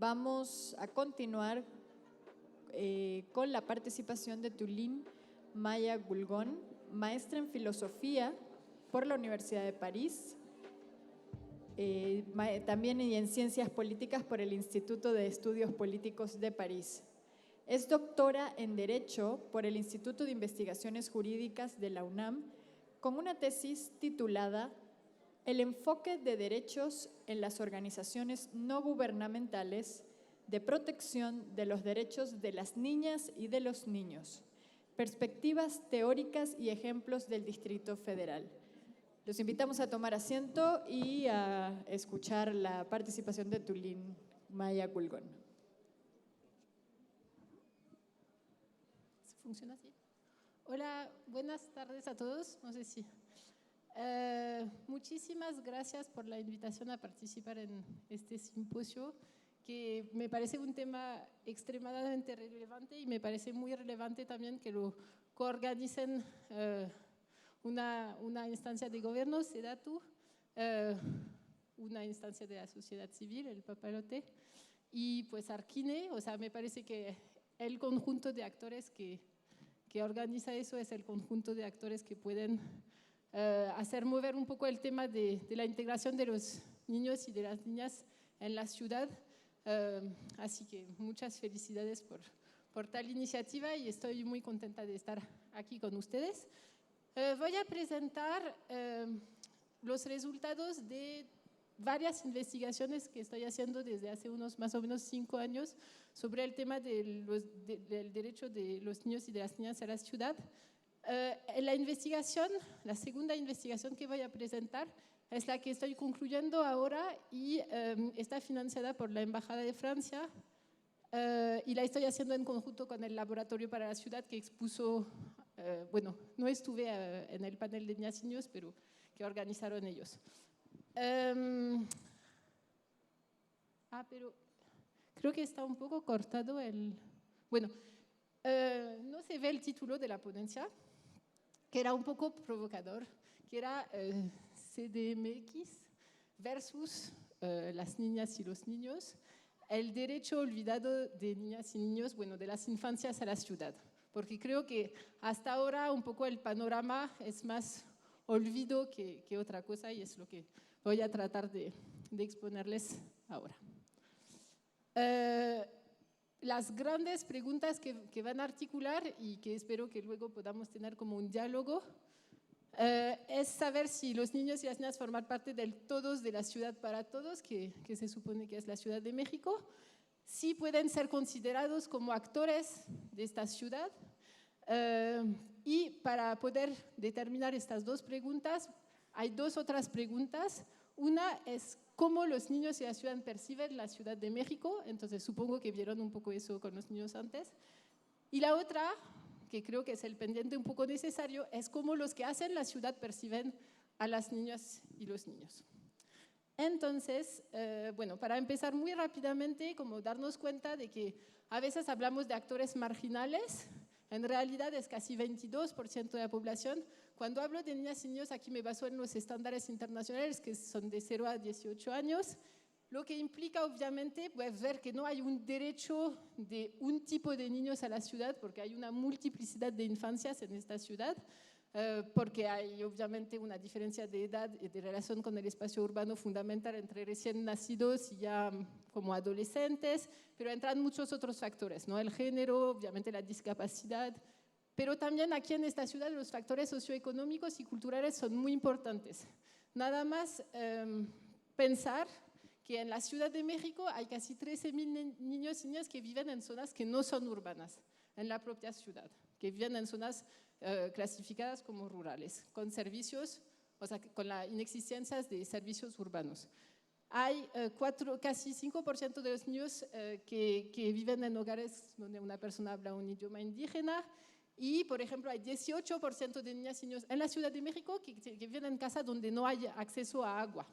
vamos a continuar con la participación de Tulin Maya Gulgón, maestra en Filosofía por la Universidad de París, también en Ciencias Políticas por el Instituto de Estudios Políticos de París. Es doctora en Derecho por el Instituto de Investigaciones Jurídicas de la UNAM, con una tesis titulada El enfoque de derechos en las organizaciones no gubernamentales de protección de los derechos de las niñas y de los niños, perspectivas teóricas y ejemplos del Distrito Federal. Los invitamos a tomar asiento y a escuchar la participación de Tulin Maya Gulgón. ¿Funciona así? Hola, buenas tardes a todos. No sé si. Muchísimas gracias por la invitación a participar en este simposio, que me parece un tema extremadamente relevante y me parece muy relevante también que lo coorganicen una instancia de gobierno, SEDATU, una instancia de la sociedad civil, el Papalote, y pues Arquine. O sea, me parece que el conjunto de actores que organiza eso es el conjunto de actores que pueden hacer mover un poco el tema de la integración de los niños y de las niñas en la ciudad. Así que muchas felicidades por tal iniciativa y estoy muy contenta de estar aquí con ustedes. Voy a presentar los resultados de varias investigaciones que estoy haciendo desde hace unos más o menos 5 años sobre el tema del derecho de los niños y de las niñas a la ciudad. La investigación, la segunda investigación que voy a presentar es la que estoy concluyendo ahora y está financiada por la Embajada de Francia y la estoy haciendo en conjunto con el Laboratorio para la Ciudad que expuso, bueno, no estuve en el panel de niñas y niños, pero que organizaron ellos. Pero creo que está un poco cortado el... Bueno, no se ve el título de la ponencia, que era un poco provocador, que era CDMX versus las niñas y los niños, el derecho olvidado de niñas y niños, bueno, de las infancias a la ciudad. Porque creo que hasta ahora un poco el panorama es más olvido que otra cosa y es lo que voy a tratar de exponerles ahora. Las grandes preguntas que van a articular y que espero que luego podamos tener como un diálogo es saber si los niños y las niñas forman parte del todos de la ciudad para todos, que se supone que es la Ciudad de México, si pueden ser considerados como actores de esta ciudad. Y para poder determinar estas dos preguntas, hay dos otras preguntas. Una es cómo los niños y la ciudad perciben la Ciudad de México, entonces supongo que vieron un poco eso con los niños antes. Y la otra, que creo que es el pendiente un poco necesario, es cómo los que hacen la ciudad perciben a las niñas y los niños. Entonces, bueno, para empezar muy rápidamente, como darnos cuenta de que a veces hablamos de actores marginales, en realidad es casi 22% de la población. Cuando hablo de niñas y niños, aquí me baso en los estándares internacionales, que son de 0 a 18 años, lo que implica obviamente pues, ver que no hay un derecho de un tipo de niños a la ciudad, porque hay una multiplicidad de infancias en esta ciudad, porque hay obviamente una diferencia de edad y de relación con el espacio urbano fundamental entre recién nacidos y ya como adolescentes, pero entran muchos otros factores, ¿no? El género, obviamente la discapacidad, pero también aquí en esta ciudad los factores socioeconómicos y culturales son muy importantes. Nada más pensar que en la Ciudad de México hay casi 13.000 niños y niñas que viven en zonas que no son urbanas, en la propia ciudad, que viven en zonas clasificadas como rurales, con servicios, o sea, con la inexistencia de servicios urbanos. Hay casi 5% de los niños que viven en hogares donde una persona habla un idioma indígena y, por ejemplo, hay 18% de niñas y niños en la Ciudad de México que viven en casa donde no hay acceso a agua.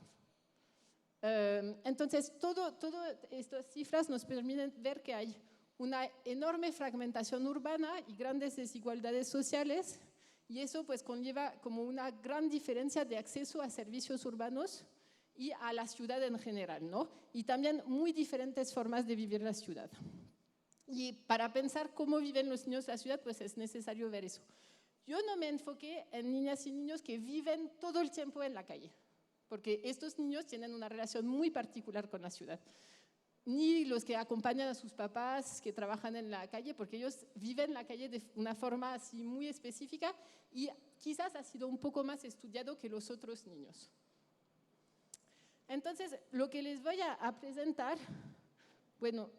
Entonces, todas estas cifras nos permiten ver que hay una enorme fragmentación urbana y grandes desigualdades sociales, y eso pues conlleva como una gran diferencia de acceso a servicios urbanos y a la ciudad en general, ¿no? Y también muy diferentes formas de vivir la ciudad. Y para pensar cómo viven los niños la ciudad, pues es necesario ver eso. Yo no me enfoqué en niñas y niños que viven todo el tiempo en la calle, porque estos niños tienen una relación muy particular con la ciudad. Ni los que acompañan a sus papás que trabajan en la calle, porque ellos viven la calle de una forma así muy específica y quizás ha sido un poco más estudiado que los otros niños. Entonces, lo que les voy a presentar, bueno,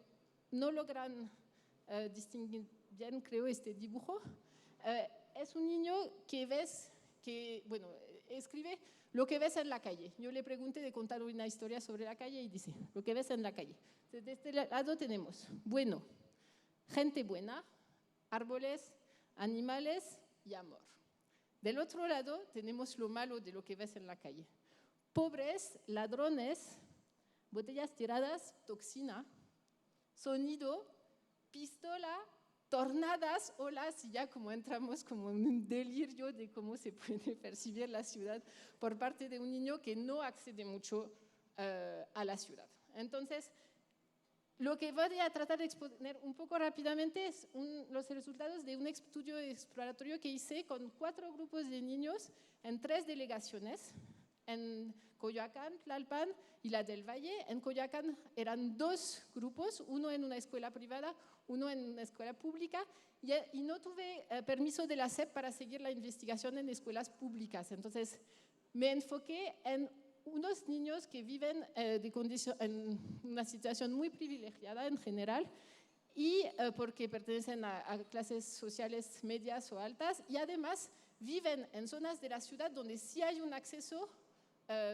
no logran distinguir bien, creo, este dibujo. Es un niño que ves, que, bueno, escribe lo que ves en la calle. Yo le pregunté de contar una historia sobre la calle y dice, lo que ves en la calle. Entonces, de este lado tenemos, bueno, gente buena, árboles, animales y amor. Del otro lado tenemos lo malo de lo que ves en la calle. Pobres, ladrones, botellas tiradas, toxina, sonido, pistola, tornadas, olas, y ya como entramos como en un delirio de cómo se puede percibir la ciudad por parte de un niño que no accede mucho a la ciudad. Entonces, lo que voy a tratar de exponer un poco rápidamente es los resultados de un estudio exploratorio que hice con 4 grupos de niños en 3 delegaciones, en Coyoacán, Tlalpan y la del Valle. En Coyoacán eran 2 grupos, uno en una escuela privada, uno en una escuela pública, y no tuve permiso de la SEP para seguir la investigación en escuelas públicas. Entonces, me enfoqué en unos niños que viven en una situación muy privilegiada en general, y porque pertenecen a clases sociales medias o altas, y además viven en zonas de la ciudad donde sí hay un acceso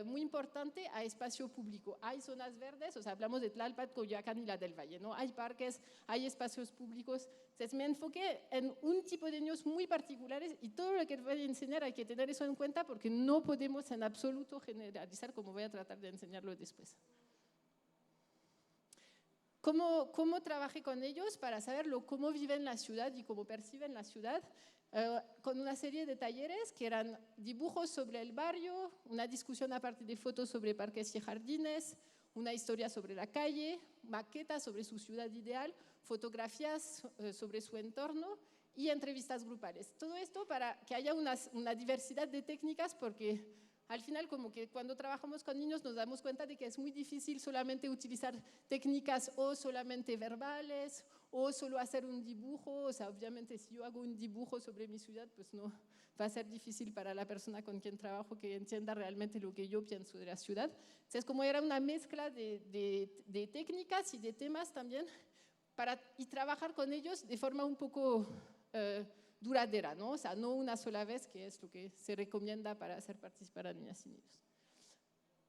muy importante a espacio público. Hay zonas verdes, o sea, hablamos de Tlalpan, Coyoacán y la del Valle, ¿no? Hay parques, hay espacios públicos. Entonces me enfoqué en un tipo de niños muy particulares, y todo lo que voy a enseñar hay que tener eso en cuenta porque no podemos en absoluto generalizar, como voy a tratar de enseñarlo después. ¿Cómo trabajé con ellos para saber cómo viven la ciudad y cómo perciben la ciudad? Con una serie de talleres que eran dibujos sobre el barrio, una discusión a partir de fotos sobre parques y jardines, una historia sobre la calle, maquetas sobre su ciudad ideal, fotografías sobre su entorno y entrevistas grupales. Todo esto para que haya una diversidad de técnicas, porque al final, como que cuando trabajamos con niños nos damos cuenta de que es muy difícil solamente utilizar técnicas o solamente verbales o solo hacer un dibujo. O sea, obviamente si yo hago un dibujo sobre mi ciudad, pues no va a ser difícil para la persona con quien trabajo que entienda realmente lo que yo pienso de la ciudad. Entonces, como era una mezcla de técnicas y de temas también, y trabajar con ellos de forma un poco duradera, ¿no? O sea, no una sola vez, que es lo que se recomienda para hacer participar a niñas y niños.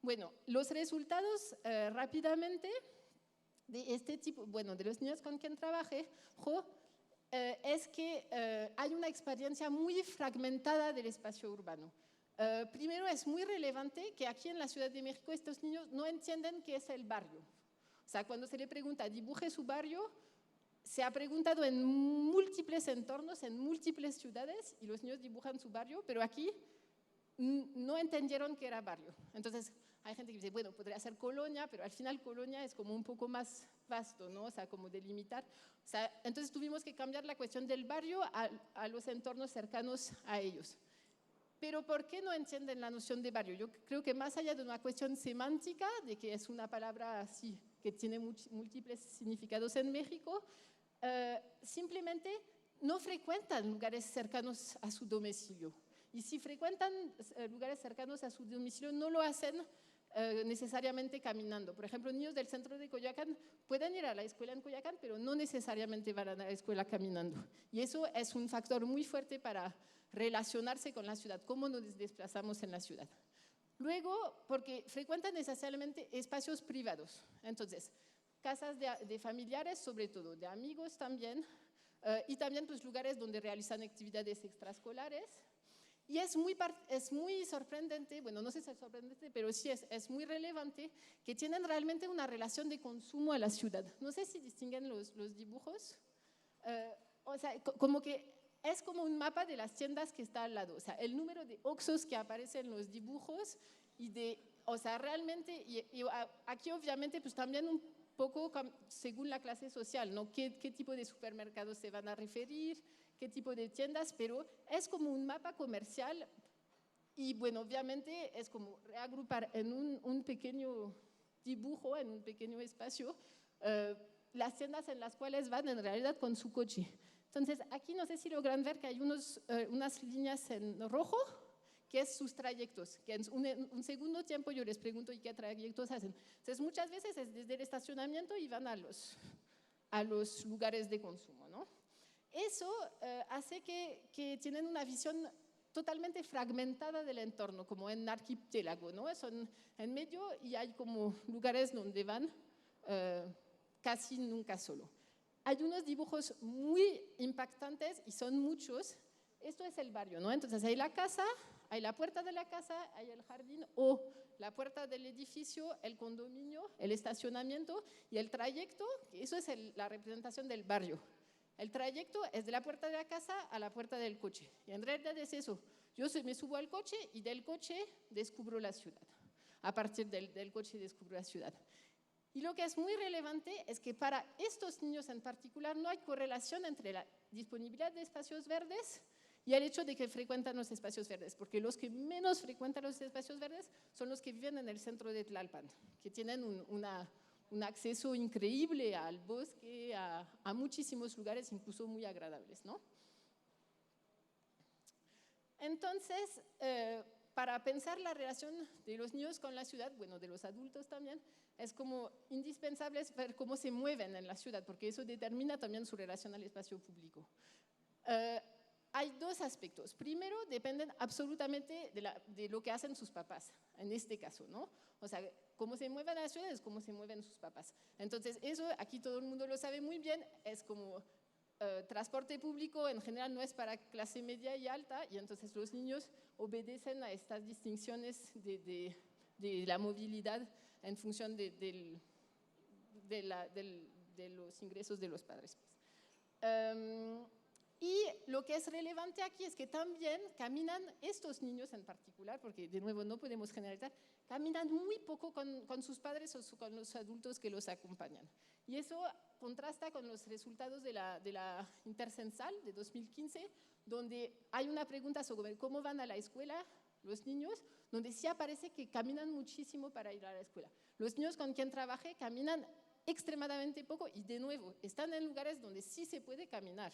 Bueno, los resultados rápidamente de este tipo, bueno, de los niños con quien trabajé, es que hay una experiencia muy fragmentada del espacio urbano. Primero, es muy relevante que aquí en la Ciudad de México estos niños no entienden qué es el barrio. O sea, cuando se le pregunta, dibuje su barrio, se ha preguntado en múltiples entornos, en múltiples ciudades, y los niños dibujan su barrio, pero aquí no entendieron qué era barrio. Entonces, hay gente que dice, bueno, podría ser colonia, pero al final colonia es como un poco más vasto, ¿no? O sea, como delimitar. O sea, entonces tuvimos que cambiar la cuestión del barrio a los entornos cercanos a ellos. Pero ¿por qué no entienden la noción de barrio? Yo creo que más allá de una cuestión semántica, de que es una palabra así, que tiene múltiples significados en México, simplemente no frecuentan lugares cercanos a su domicilio. Y si frecuentan lugares cercanos a su domicilio, no lo hacen necesariamente caminando. Por ejemplo, niños del centro de Coyoacán pueden ir a la escuela en Coyoacán, pero no necesariamente van a la escuela caminando. Y eso es un factor muy fuerte para relacionarse con la ciudad, cómo nos desplazamos en la ciudad. Luego, porque frecuentan necesariamente espacios privados. Entonces, casas de familiares, sobre todo, de amigos también, y también pues, lugares donde realizan actividades extraescolares. Y es muy sorprendente, bueno, no sé si es sorprendente, pero sí es muy relevante que tienen realmente una relación de consumo a la ciudad. No sé si distinguen los dibujos. O sea, como que es como un mapa de las tiendas que está al lado. O sea, el número de Oxxos que aparece en los dibujos y de o sea, realmente, aquí obviamente pues también un poco según la clase social, ¿no? ¿Qué tipo de supermercados se van a referir? ¿Qué tipo de tiendas? Pero es como un mapa comercial y bueno, obviamente es como reagrupar en un pequeño dibujo, en un pequeño espacio, las tiendas en las cuales van en realidad con su coche. Entonces, aquí no sé si logran ver que hay unas líneas en rojo, que es sus trayectos, que en un segundo tiempo yo les pregunto ¿y qué trayectos hacen? Entonces, muchas veces es desde el estacionamiento y van a los lugares de consumo, ¿no? Eso hace que tienen una visión totalmente fragmentada del entorno, como en archipiélago, ¿no? Son en medio y hay como lugares donde van casi nunca solo. Hay unos dibujos muy impactantes y son muchos. Esto es el barrio, ¿no? Entonces hay la casa, hay la puerta de la casa, hay el jardín o la puerta del edificio, el condominio, el estacionamiento y el trayecto, eso es la representación del barrio. El trayecto es de la puerta de la casa a la puerta del coche. Y en realidad es eso. Yo me subo al coche y del coche descubro la ciudad. A partir del coche descubro la ciudad. Y lo que es muy relevante es que para estos niños en particular no hay correlación entre la disponibilidad de espacios verdes y el hecho de que frecuentan los espacios verdes, porque los que menos frecuentan los espacios verdes son los que viven en el centro de Tlalpan, que tienen un acceso increíble al bosque, a muchísimos lugares, incluso muy agradables, ¿no? Entonces, para pensar la relación de los niños con la ciudad, bueno, de los adultos también, es como indispensable ver cómo se mueven en la ciudad, porque eso determina también su relación al espacio público. Hay dos aspectos. Primero, dependen absolutamente de lo que hacen sus papás, en este caso, ¿no? O sea, cómo se mueven a la ciudad es cómo se mueven sus papás. Entonces, eso aquí todo el mundo lo sabe muy bien, es como transporte público en general no es para clase media y alta, y entonces los niños obedecen a estas distinciones de la movilidad en función de los ingresos de los padres. Y lo que es relevante aquí es que también caminan estos niños en particular, porque de nuevo no podemos generalizar, caminan muy poco con sus padres o con los adultos que los acompañan. Y eso contrasta con los resultados de la Intercensal de 2015, donde hay una pregunta sobre cómo van a la escuela los niños, donde sí aparece que caminan muchísimo para ir a la escuela. Los niños con quien trabajé caminan extremadamente poco y de nuevo están en lugares donde sí se puede caminar.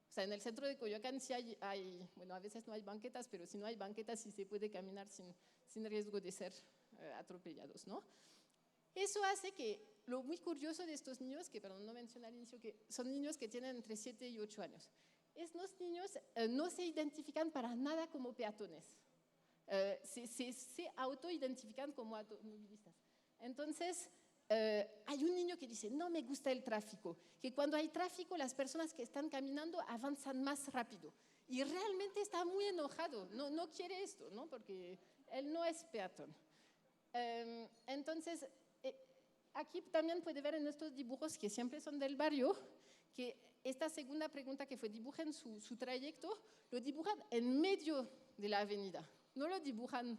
O sea, en el centro de Coyoacán sí hay, bueno, a veces no hay banquetas, pero si no hay banquetas sí se puede caminar sin riesgo de ser atropellados, ¿no? Eso hace que lo muy curioso de estos niños, que perdón, no mencioné al inicio, que son niños que tienen entre 7 y 8 años. Estos niños no se identifican para nada como peatones. Se autoidentifican como automovilistas. Entonces, hay un niño que dice, no me gusta el tráfico, que cuando hay tráfico las personas que están caminando avanzan más rápido. Y realmente está muy enojado, no quiere esto, ¿no? Porque él no es peatón. Entonces, aquí también puede ver en estos dibujos que siempre son del barrio, que esta segunda pregunta que fue dibujen su trayecto, lo dibujan en medio de la avenida, no lo dibujan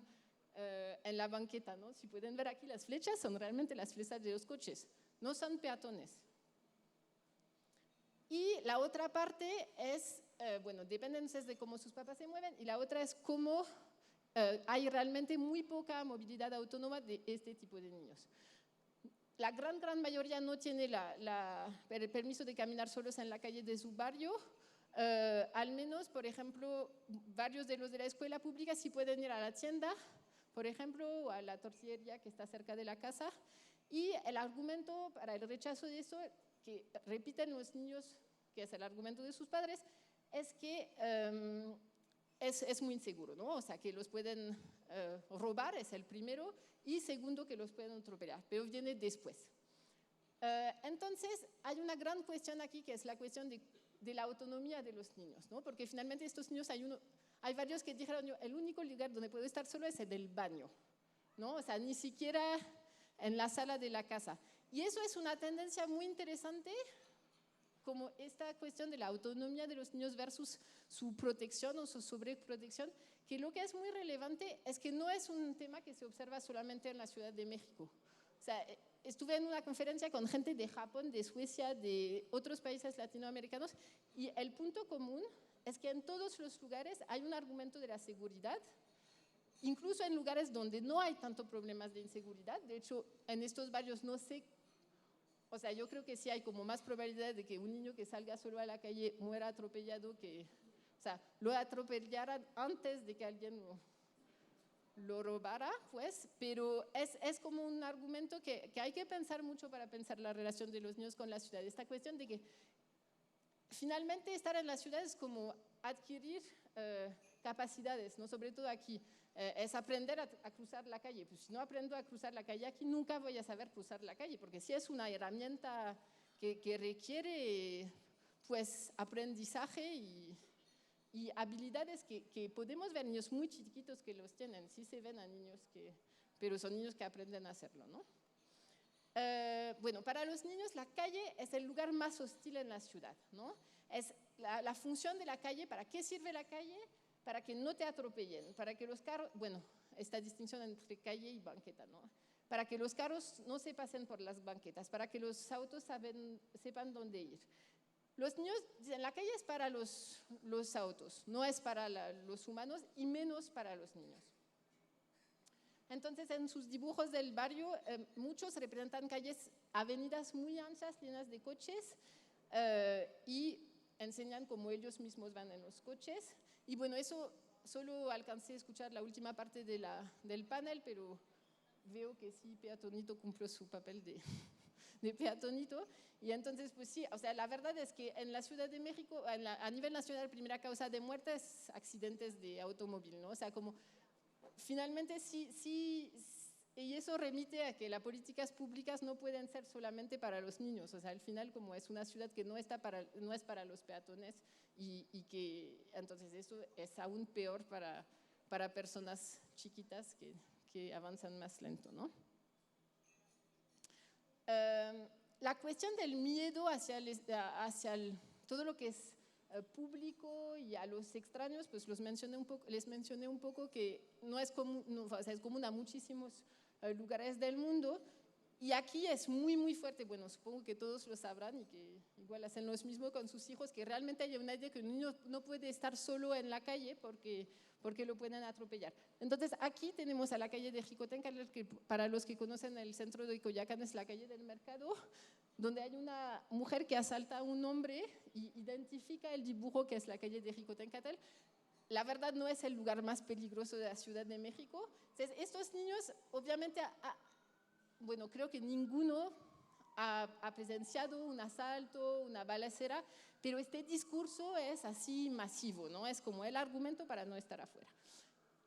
en la banqueta, ¿no? Si pueden ver aquí las flechas son realmente las flechas de los coches, no son peatones. Y la otra parte es, bueno, depende entonces de cómo sus papás se mueven, y la otra es cómo hay realmente muy poca movilidad autónoma de este tipo de niños. La gran mayoría no tiene el permiso de caminar solos en la calle de su barrio. Al menos, por ejemplo, varios de los de la escuela pública sí pueden ir a la tienda, por ejemplo, o a la tortillería que está cerca de la casa. Y el argumento para el rechazo de eso, que repiten los niños, que es el argumento de sus padres, es que es muy inseguro, ¿no? O sea, que los pueden robar, es el primero, y segundo, que los pueden atropellar, pero viene después. Entonces, hay una gran cuestión aquí, que es la cuestión de la autonomía de los niños, ¿no? Porque finalmente estos niños, hay varios que dijeron, el único lugar donde puedo estar solo es en el baño, ¿no? O sea, ni siquiera en la sala de la casa. Y eso es una tendencia muy interesante como esta cuestión de la autonomía de los niños versus su protección o su sobreprotección, que lo que es muy relevante es que no es un tema que se observa solamente en la Ciudad de México. O sea, estuve en una conferencia con gente de Japón, de Suecia, de otros países latinoamericanos, y el punto común es que en todos los lugares hay un argumento de la seguridad, incluso en lugares donde no hay tanto problemas de inseguridad. De hecho, en estos barrios no sé, o sea, yo creo que sí hay como más probabilidad de que un niño que salga solo a la calle muera atropellado que, o sea, lo atropellaran antes de que alguien lo robara, pues, pero es como un argumento que hay que pensar mucho para pensar la relación de los niños con la ciudad. Esta cuestión de que finalmente estar en la ciudad es como adquirir capacidades, ¿no? Sobre todo aquí, es aprender a cruzar la calle. Pues si no aprendo a cruzar la calle aquí, nunca voy a saber cruzar la calle, porque sí es una herramienta que requiere pues aprendizaje y habilidades que podemos ver niños muy chiquitos que los tienen, sí se ven a niños pero son niños que aprenden a hacerlo, ¿no? Bueno, para los niños la calle es el lugar más hostil en la ciudad, ¿no? Es la función de la calle. ¿Para qué sirve la calle? Para que no te atropellen, para que los carros, bueno, esta distinción entre calle y banqueta, ¿no? Para que los carros no se pasen por las banquetas, para que los autos sepan dónde ir. Los niños dicen, la calle es para los autos, no es para los humanos y menos para los niños. Entonces, en sus dibujos del barrio, muchos representan calles, avenidas muy anchas, llenas de coches, y enseñan cómo ellos mismos van en los coches. Y bueno, eso solo alcancé a escuchar la última parte del panel, pero veo que sí, Peatonito cumplió su papel de peatonito. Y entonces, pues sí, o sea, la verdad es que en la Ciudad de México, a nivel nacional, primera causa de muerte es accidentes de automóvil, ¿no? O sea, como finalmente sí, y eso remite a que las políticas públicas no pueden ser solamente para los niños. O sea, al final, como es una ciudad que no es para los peatones y que entonces eso es aún peor para personas chiquitas que avanzan más lento, ¿no? La cuestión del miedo hacia todo lo que es público y a los extraños, pues les mencioné un poco que no es común, o sea, es común a muchísimos lugares del mundo, y aquí es muy, muy fuerte. Bueno, supongo que todos lo sabrán y que igual hacen lo mismo con sus hijos, que realmente hay una idea que un niño no puede estar solo en la calle porque lo pueden atropellar. Entonces, aquí tenemos a la calle de Jicotenca, que para los que conocen el centro de Coyoacán es la calle del mercado, donde hay una mujer que asalta a un hombre y identifica el dibujo que es la calle de Jicotencatel. La verdad no es el lugar más peligroso de la Ciudad de México. Entonces, estos niños, obviamente, bueno, creo que ninguno ha presenciado un asalto, una balacera, pero este discurso es así masivo, ¿no? Es como el argumento para no estar afuera.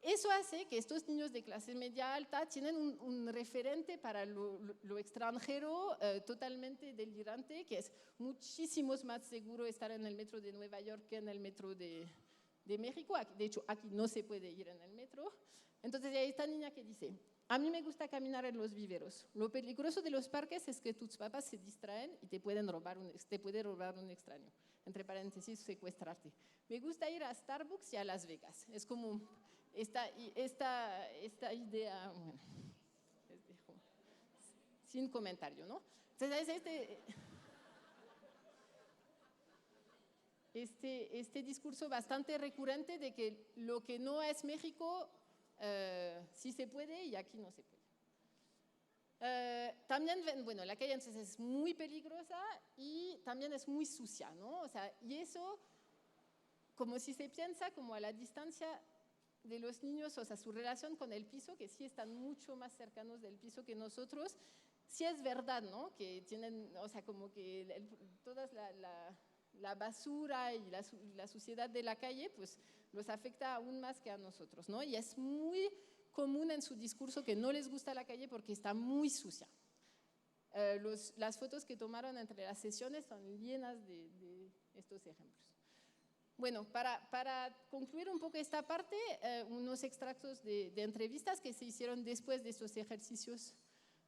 Eso hace que estos niños de clase media alta tienen un referente para lo extranjero totalmente delirante, que es muchísimo más seguro estar en el metro de Nueva York que en el metro de México. De hecho, aquí no se puede ir en el metro. Entonces hay esta niña que dice, a mí me gusta caminar en los viveros. Lo peligroso de los parques es que tus papás se distraen y te puede robar un extraño. Entre paréntesis, secuestrarte. Me gusta ir a Starbucks y a Las Vegas. Es como esta idea, bueno, les dejo sin comentario, ¿no? Entonces, este discurso bastante recurrente de que lo que no es México sí se puede y aquí no se puede. También, bueno, la calle entonces es muy peligrosa y también es muy sucia, ¿no? O sea, y eso, como si se piensa como a la distancia de los niños, o sea, su relación con el piso, que sí están mucho más cercanos del piso que nosotros, sí es verdad, ¿no? Que tienen, o sea, como que toda la basura y la suciedad de la calle, pues los afecta aún más que a nosotros, ¿no? Y es muy común en su discurso que no les gusta la calle porque está muy sucia. Las fotos que tomaron entre las sesiones son llenas de estos ejemplos. Bueno, para concluir un poco esta parte, unos extractos de entrevistas que se hicieron después de estos ejercicios.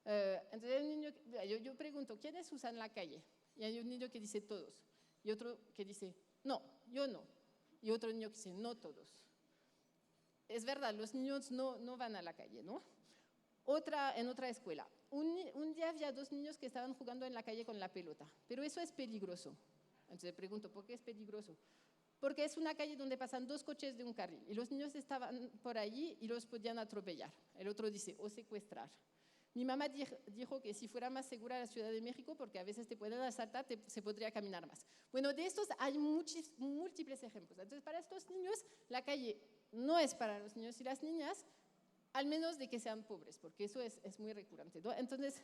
Entonces, yo pregunto, ¿quiénes usan la calle? Y hay un niño que dice todos. y otro que dice, no, yo no, y otro niño que dice, no todos. Es verdad, los niños no van a la calle, ¿no? En otra escuela, un día había 2 niños que estaban jugando en la calle con la pelota, pero eso es peligroso. Entonces pregunto, ¿por qué es peligroso? Porque es una calle donde pasan 2 coches de un carril y los niños estaban por allí y los podían atropellar. El otro dice, o secuestrar. Mi mamá dijo que si fuera más segura la Ciudad de México, porque a veces te pueden asaltar, se podría caminar más. Bueno, de estos hay múltiples ejemplos. Entonces, para estos niños, la calle no es para los niños y las niñas, al menos de que sean pobres, porque eso es muy recurrente, ¿no? Entonces,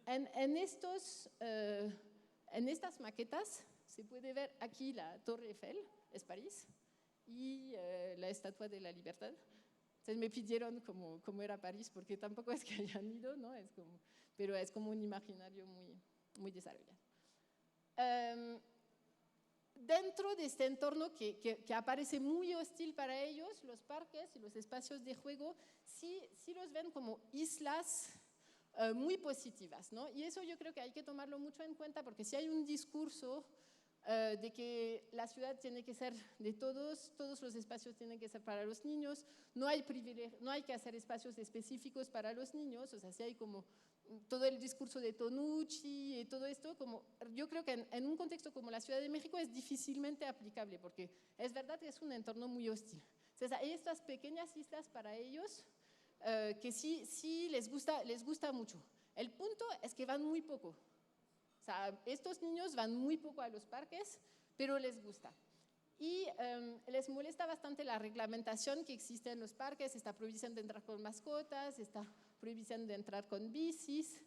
en estas maquetas se puede ver aquí la Torre Eiffel, es París, y la Estatua de la Libertad. Entonces me pidieron cómo era París, porque tampoco es que hayan ido, ¿no? Pero es como un imaginario muy desarrollado. Dentro de este entorno que aparece muy hostil para ellos, los parques y los espacios de juego sí los ven como islas muy positivas, ¿no? Y eso yo creo que hay que tomarlo mucho en cuenta, porque si hay un discurso de que la ciudad tiene que ser de todos los espacios tienen que ser para los niños, no hay que hacer espacios específicos para los niños, o sea, si hay como todo el discurso de Tonucci y todo esto, yo creo que en un contexto como la Ciudad de México es difícilmente aplicable, porque es verdad que es un entorno muy hostil. Entonces, hay estas pequeñas islas para ellos que sí les gusta mucho. El punto es que van muy poco. O sea, estos niños van muy poco a los parques, pero les gusta. Y les molesta bastante la reglamentación que existe en los parques, esta prohibición de entrar con mascotas, esta prohibición de entrar con bicis.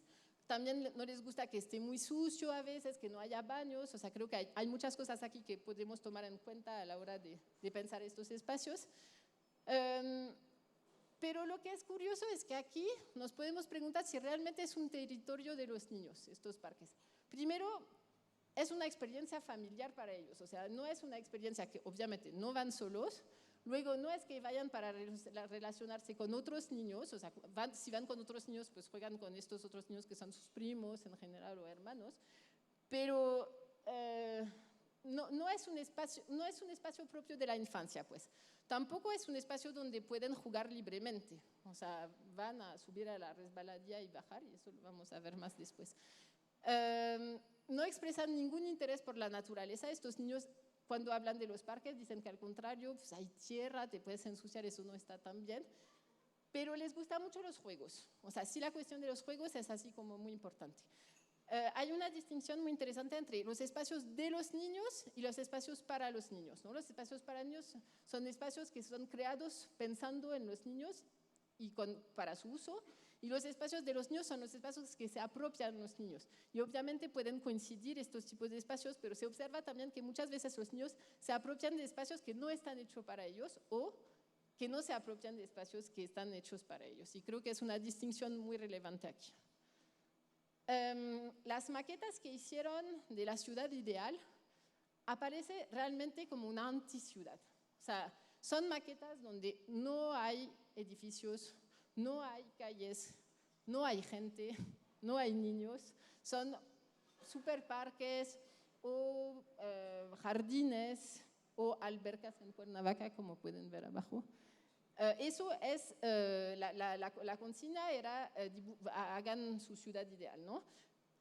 También no les gusta que esté muy sucio a veces, que no haya baños. O sea, creo que hay muchas cosas aquí que podemos tomar en cuenta a la hora de pensar estos espacios. Pero lo que es curioso es que aquí nos podemos preguntar si realmente es un territorio de los niños, estos parques. Primero, es una experiencia familiar para ellos, o sea, no es una experiencia que obviamente no van solos. Luego, no es que vayan para relacionarse con otros niños, o sea, si van con otros niños, pues juegan con estos otros niños que son sus primos en general o hermanos, pero no es un espacio propio de la infancia, pues. Tampoco es un espacio donde pueden jugar libremente, o sea, van a subir a la resbaladilla y bajar, y eso lo vamos a ver más después. No expresan ningún interés por la naturaleza. Estos niños, cuando hablan de los parques, dicen que al contrario, pues hay tierra, te puedes ensuciar, eso no está tan bien. Pero les gustan mucho los juegos. O sea, sí, la cuestión de los juegos es así como muy importante. Hay una distinción muy interesante entre los espacios de los niños y los espacios para los niños, ¿no? Los espacios para niños son espacios que son creados pensando en los niños y para su uso, y los espacios de los niños son los espacios que se apropian los niños. Y obviamente pueden coincidir estos tipos de espacios, pero se observa también que muchas veces los niños se apropian de espacios que no están hechos para ellos o que no se apropian de espacios que están hechos para ellos. Y creo que es una distinción muy relevante aquí. Las maquetas que hicieron de la ciudad ideal aparece realmente como una anticiudad. O sea, son maquetas donde no hay edificios, no hay calles, no hay gente, no hay niños, son superparques o jardines o albercas en Cuernavaca, como pueden ver abajo. Eso es, la consigna era hagan su ciudad ideal, ¿no?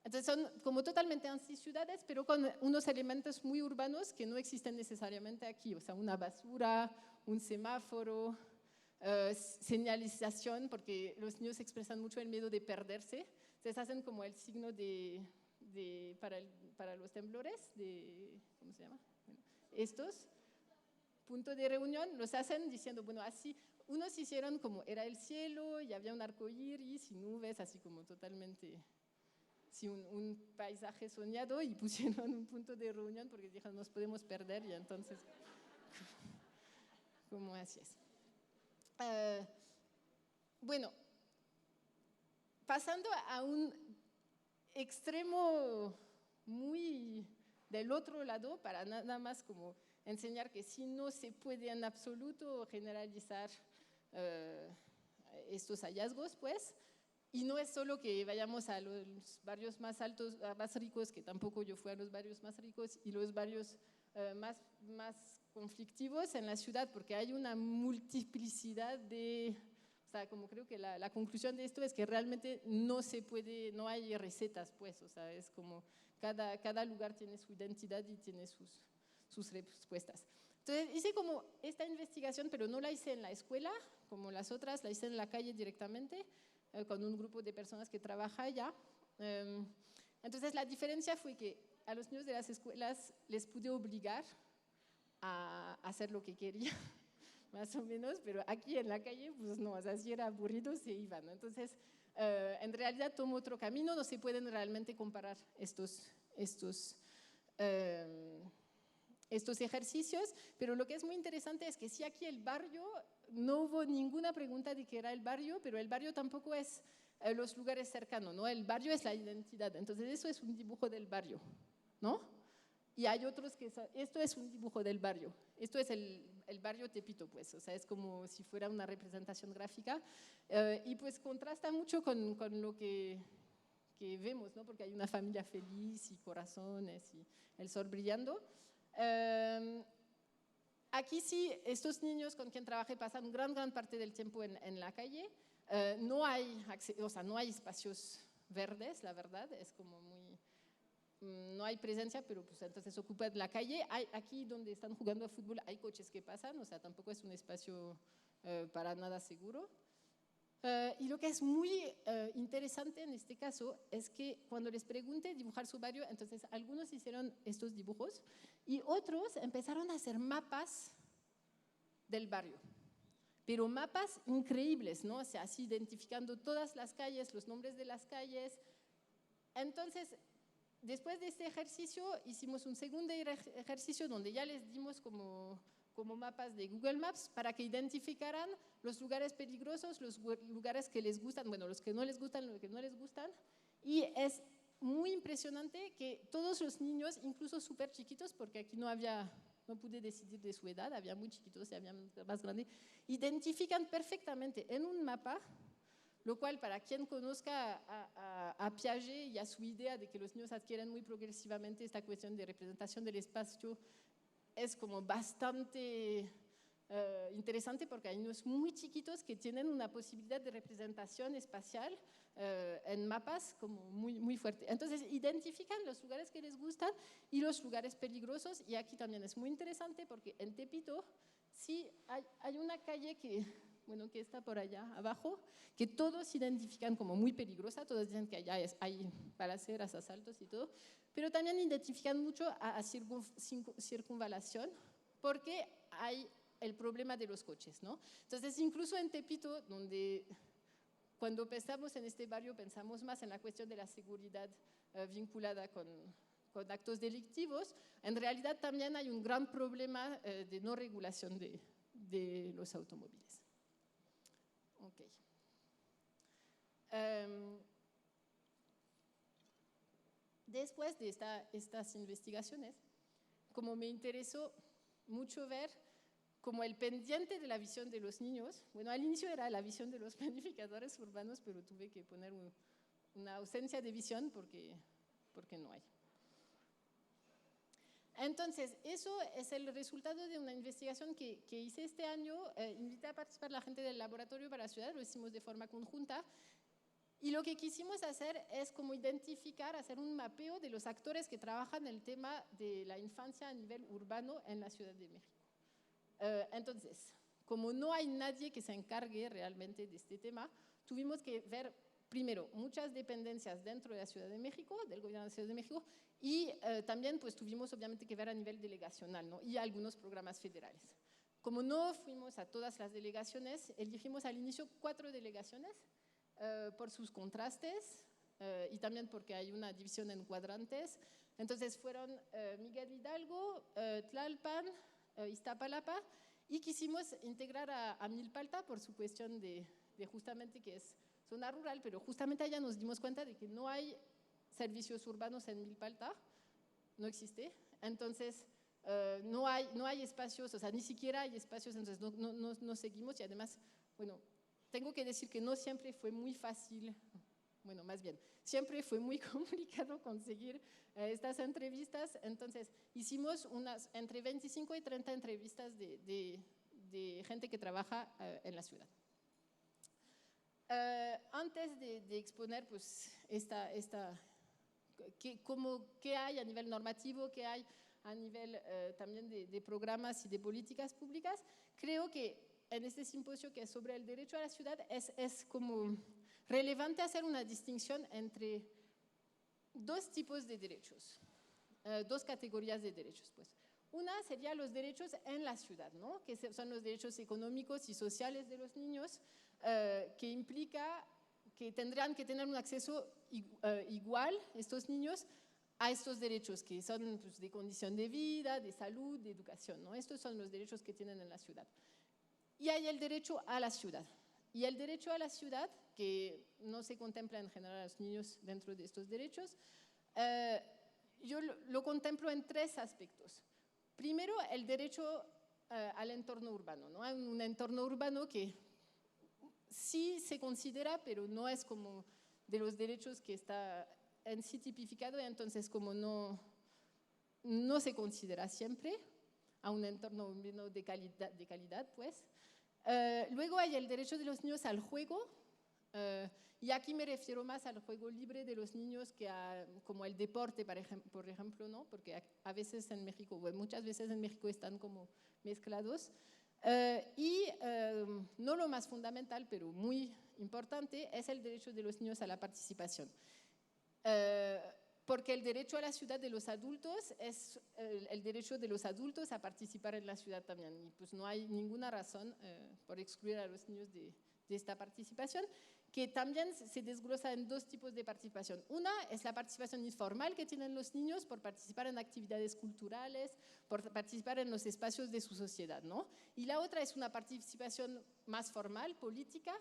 Entonces son como totalmente anticiudades, pero con unos elementos muy urbanos que no existen necesariamente aquí, o sea, una basura, un semáforo, señalización, porque los niños expresan mucho el miedo de perderse, entonces hacen como el signo para los temblores, ¿cómo se llama? Bueno, estos punto de reunión los hacen diciendo, bueno, así, unos hicieron como era el cielo y había un arco iris y nubes, así como totalmente, sí, un paisaje soñado, y pusieron un punto de reunión porque dijeron, nos podemos perder, y entonces, como así es. Bueno, pasando a un extremo muy del otro lado, para nada más como enseñar que sí, no se puede en absoluto generalizar estos hallazgos, pues, Y no es solo que vayamos a los barrios más altos, más ricos, que tampoco yo fui a los barrios más ricos, y los barrios más conflictivos en la ciudad, porque hay una multiplicidad de... O sea, como creo que la conclusión de esto es que realmente no se puede, no hay recetas, pues, o sea, es como cada lugar tiene su identidad y tiene sus respuestas. Entonces hice como esta investigación, pero no la hice en la escuela, como las otras, la hice en la calle directamente, con un grupo de personas que trabaja allá. Entonces la diferencia fue que a los niños de las escuelas les pude obligar a hacer lo que querían, más o menos, pero aquí en la calle, pues no, o sea, si era aburrido se iban, ¿no? Entonces, en realidad tomo otro camino, no se pueden realmente comparar estos ejercicios, pero lo que es muy interesante es que sí, aquí el barrio, no hubo ninguna pregunta de qué era el barrio, pero el barrio tampoco es los lugares cercanos, ¿no? El barrio es la identidad, entonces eso es un dibujo del barrio, ¿no? Y hay otros que, esto es un dibujo del barrio, esto es el barrio Tepito, pues, o sea, es como si fuera una representación gráfica, y pues contrasta mucho con lo que vemos, ¿no? Porque hay una familia feliz y corazones y el sol brillando. Aquí sí, estos niños con quien trabajé pasan gran parte del tiempo en la calle. No hay espacios verdes, la verdad, es como muy... No hay presencia, pero pues entonces ocupan la calle. Aquí donde están jugando a fútbol hay coches que pasan, o sea, tampoco es un espacio para nada seguro. Y lo que es muy interesante en este caso es que cuando les pregunté dibujar su barrio, entonces algunos hicieron estos dibujos y otros empezaron a hacer mapas del barrio, pero mapas increíbles, ¿no? O sea, así identificando todas las calles, los nombres de las calles. Entonces, después de este ejercicio, hicimos un segundo ejercicio donde ya les dimos como mapas de Google Maps para que identificaran los lugares peligrosos, los lugares que les gustan, bueno, los que no les gustan, los que no les gustan. Y es muy impresionante que todos los niños, incluso súper chiquitos, porque aquí no pude decidir de su edad, había muy chiquitos y había más grandes, identifican perfectamente en un mapa, lo cual para quien conozca a Piaget y a su idea de que los niños adquieren muy progresivamente esta cuestión de representación del espacio, es como bastante interesante porque hay niños muy chiquitos que tienen una posibilidad de representación espacial en mapas como muy fuerte. Entonces identifican los lugares que les gustan y los lugares peligrosos, y aquí también es muy interesante porque en Tepito sí hay una calle que está por allá abajo, que todos identifican como muy peligrosa, todos dicen que allá hay balaceras, asaltos y todo, pero también identifican mucho a circunvalación, porque hay el problema de los coches, ¿no? Entonces, incluso en Tepito, donde cuando pensamos en este barrio, pensamos más en la cuestión de la seguridad vinculada con actos delictivos, en realidad también hay un gran problema de no regulación de los automóviles. Okay. Después de estas investigaciones, como me interesó mucho ver como el pendiente de la visión de los niños, bueno, al inicio era la visión de los planificadores urbanos, pero tuve que poner una ausencia de visión porque no hay. Entonces, eso es el resultado de una investigación que hice este año. Invité a participar la gente del Laboratorio para la Ciudad, lo hicimos de forma conjunta. Y lo que quisimos hacer es como identificar, hacer un mapeo de los actores que trabajan el tema de la infancia a nivel urbano en la Ciudad de México. Entonces, como no hay nadie que se encargue realmente de este tema, tuvimos que ver primero muchas dependencias dentro de la Ciudad de México, del gobierno de la Ciudad de México, y también pues tuvimos obviamente que ver a nivel delegacional, ¿no? Y algunos programas federales. Como no fuimos a todas las delegaciones, elegimos al inicio 4 delegaciones por sus contrastes y también porque hay una división en cuadrantes. Entonces fueron Miguel Hidalgo, Tlalpan, Iztapalapa, y quisimos integrar a Milpalta por su cuestión de justamente que es zona rural, pero justamente allá nos dimos cuenta de que no hay servicios urbanos en Milpalta, no existe, entonces no hay espacios, o sea, ni siquiera hay espacios, entonces no seguimos, y además, bueno, tengo que decir que no siempre fue muy fácil bueno, más bien, siempre fue muy complicado conseguir estas entrevistas, entonces hicimos entre 25 y 30 entrevistas de gente que trabaja en la ciudad. Antes de exponer pues, qué hay a nivel normativo, qué hay a nivel también de programas y de políticas públicas, creo que en este simposio que es sobre el derecho a la ciudad es como relevante hacer una distinción entre dos tipos de derechos, dos categorías de derechos. Pues. Una sería los derechos en la ciudad, ¿no? Que son los derechos económicos y sociales de los niños, que implica que tendrán que tener un acceso igual, estos niños, a estos derechos que son pues, de condición de vida, de salud, de educación, ¿no? Estos son los derechos que tienen en la ciudad. Y hay el derecho a la ciudad. Y el derecho a la ciudad, que no se contempla en general a los niños dentro de estos derechos, yo lo contemplo en tres aspectos. Primero, el derecho al entorno urbano, ¿no? Hay un entorno urbano que sí se considera, pero no es como de los derechos que está en sí tipificado, y entonces como no se considera siempre a un entorno urbano de calidad pues. Luego hay el derecho de los niños al juego, y aquí me refiero más al juego libre de los niños que como el deporte, por ejemplo, ¿no? Porque a veces en México, bueno, muchas veces en México están como mezclados. No lo más fundamental, pero muy importante, es el derecho de los niños a la participación. Porque el derecho a la ciudad de los adultos es el derecho de los adultos a participar en la ciudad también. Y pues no hay ninguna razón por excluir a los niños de esta participación, que también se desglosa en dos tipos de participación. Una es la participación informal que tienen los niños por participar en actividades culturales, por participar en los espacios de su sociedad, ¿no? Y la otra es una participación más formal, política,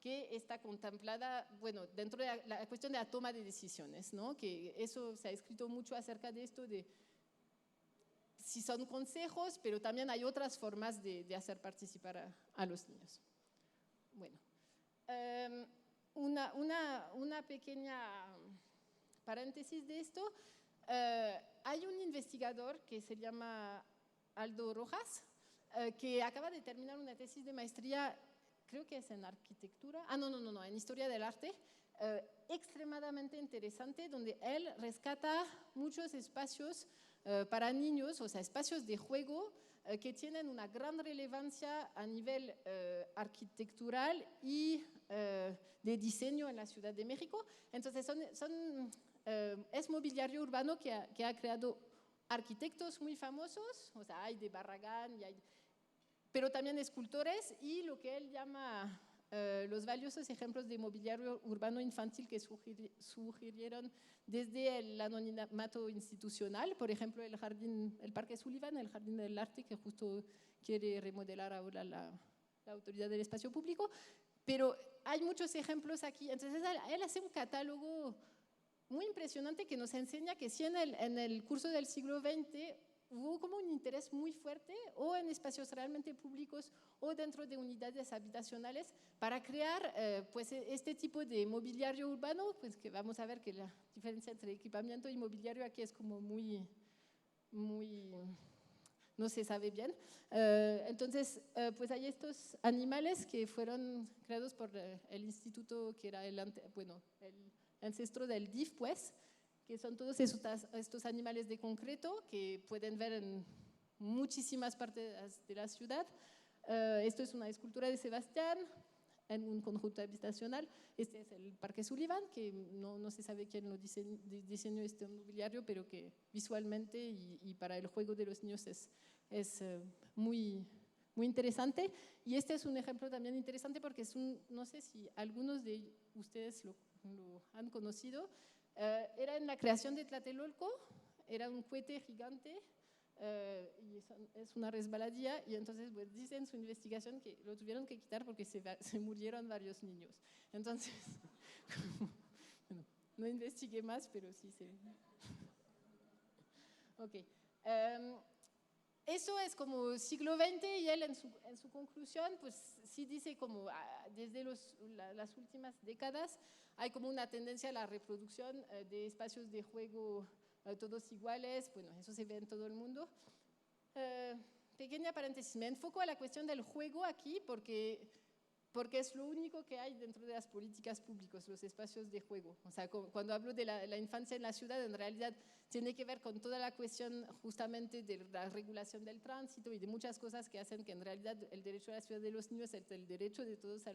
que está contemplada, bueno, dentro de la cuestión de la toma de decisiones, ¿no? Que eso se ha escrito mucho acerca de esto, de si son consejos, pero también hay otras formas de hacer participar a los niños. Bueno, una pequeña paréntesis de esto. Hay un investigador que se llama Aldo Rojas, que acaba de terminar una tesis de maestría, creo que es en arquitectura, no, en historia del arte, extremadamente interesante, donde él rescata muchos espacios para niños, o sea, espacios de juego que tienen una gran relevancia a nivel arquitectural y de diseño en la Ciudad de México. Entonces, es mobiliario urbano que ha creado arquitectos muy famosos, o sea, hay de Barragán, pero también escultores, y lo que él llama los valiosos ejemplos de mobiliario urbano infantil que surgieron desde el anonimato institucional, por ejemplo, el Parque Sullivan, el Jardín del Arte, que justo quiere remodelar ahora la Autoridad del Espacio Público, pero hay muchos ejemplos aquí. Entonces, él hace un catálogo muy impresionante que nos enseña que si en el curso del siglo XX hubo como un interés muy fuerte o en espacios realmente públicos o dentro de unidades habitacionales para crear pues este tipo de mobiliario urbano, pues que vamos a ver que la diferencia entre equipamiento y mobiliario aquí es como muy no se sabe bien. Entonces, pues hay estos animales que fueron creados por el instituto que era el ancestro del DIF, pues, que son todos estos animales de concreto que pueden ver en muchísimas partes de la ciudad. Esto es una escultura de Sebastián en un conjunto habitacional. Este es el Parque Sullivan, que no se sabe quién lo diseñó este mobiliario, pero que visualmente y para el juego de los niños es muy interesante. Y este es un ejemplo también interesante porque no sé si algunos de ustedes lo han conocido. Era en la creación de Tlatelolco, era un cohete gigante y es una resbaladilla, y entonces pues, dice en su investigación que lo tuvieron que quitar porque se murieron varios niños. Entonces, bueno, no investigué más, pero sí sé. Ok. eso es como siglo XX y él en su conclusión, pues sí dice como desde las últimas décadas hay como una tendencia a la reproducción de espacios de juego todos iguales, bueno, eso se ve en todo el mundo. Pequeña paréntesis, me enfoco a la cuestión del juego aquí porque es lo único que hay dentro de las políticas públicas, los espacios de juego. O sea, cuando hablo de la infancia en la ciudad, en realidad tiene que ver con toda la cuestión justamente de la regulación del tránsito y de muchas cosas que hacen que en realidad el derecho a la ciudad de los niños es el derecho de todos a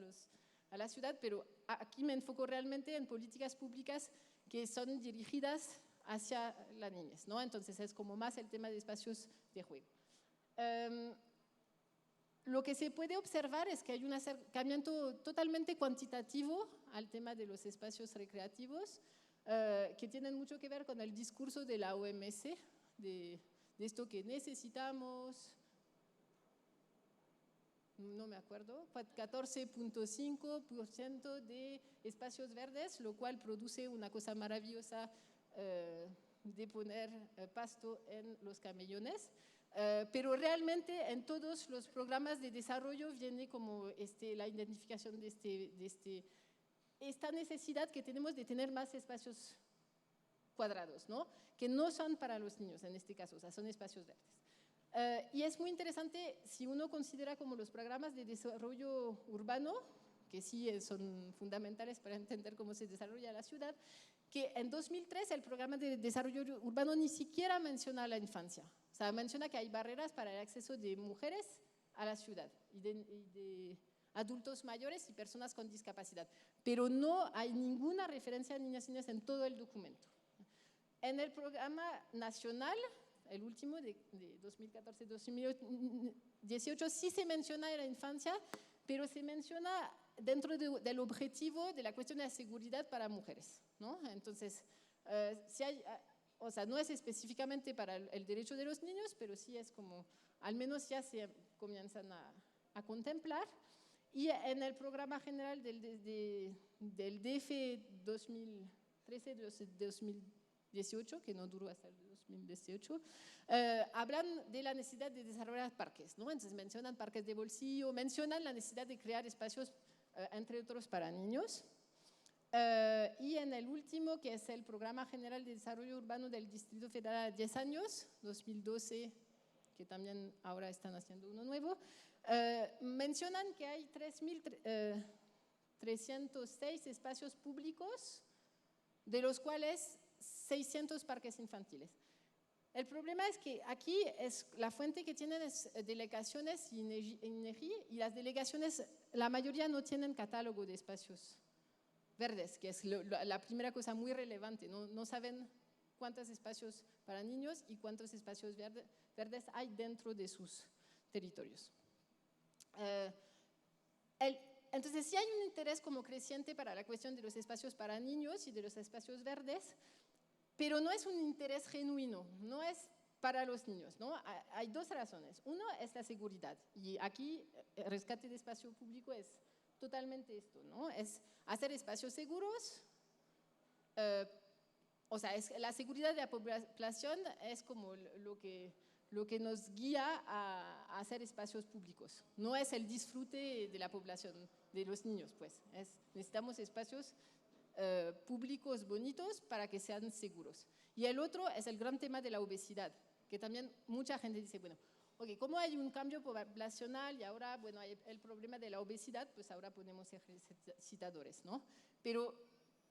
la ciudad, pero aquí me enfoco realmente en políticas públicas que son dirigidas hacia la niñez, ¿no? Entonces es como más el tema de espacios de juego. Lo que se puede observar es que hay un acercamiento totalmente cuantitativo al tema de los espacios recreativos, que tienen mucho que ver con el discurso de la OMS, de esto que necesitamos, no me acuerdo, 14.5% de espacios verdes, lo cual produce una cosa maravillosa de poner pasto en los camellones. Pero realmente en todos los programas de desarrollo viene como la identificación de esta necesidad que tenemos de tener más espacios cuadrados, ¿no? Que no son para los niños en este caso, o sea, son espacios verdes. Y es muy interesante si uno considera como los programas de desarrollo urbano, que sí son fundamentales para entender cómo se desarrolla la ciudad, que en 2003 el programa de desarrollo urbano ni siquiera menciona la infancia. O sea, menciona que hay barreras para el acceso de mujeres a la ciudad y de adultos mayores y personas con discapacidad, pero no hay ninguna referencia a niñas y niños en todo el documento. En el programa nacional, el último de 2014-2018, sí se menciona la infancia, pero se menciona dentro del objetivo de la cuestión de la seguridad para mujeres, ¿no? Entonces, si hay, o sea, no es específicamente para el derecho de los niños, pero sí es como, al menos ya se comienzan a contemplar. Y en el programa general del DF 2013-2018, que no duró hasta el 2018, hablan de la necesidad de desarrollar parques, ¿no? Entonces mencionan parques de bolsillo, mencionan la necesidad de crear espacios, entre otros, para niños. Y en el último, que es el Programa General de Desarrollo Urbano del Distrito Federal a 10 años, 2012, que también ahora están haciendo uno nuevo, mencionan que hay 3.306 espacios públicos, de los cuales 600 parques infantiles. El problema es que aquí la fuente que tienen es delegaciones y INEGI, y las delegaciones, la mayoría no tienen catálogo de espacios verdes, que es la primera cosa muy relevante. No saben cuántos espacios para niños y cuántos espacios verdes hay dentro de sus territorios. Entonces sí hay un interés como creciente para la cuestión de los espacios para niños y de los espacios verdes, pero no es un interés genuino, no es para los niños, ¿no? Hay dos razones. Uno es la seguridad, y aquí el rescate de espacio público es totalmente esto, ¿no? Es hacer espacios seguros, o sea, la seguridad de la población es como lo que nos guía a hacer espacios públicos. No es el disfrute de la población, de los niños, pues. Necesitamos espacios públicos bonitos para que sean seguros. Y el otro es el gran tema de la obesidad, que también mucha gente dice, bueno, ok, como hay un cambio poblacional y ahora, bueno, hay el problema de la obesidad, pues ahora ponemos ejercitadores, ¿no? Pero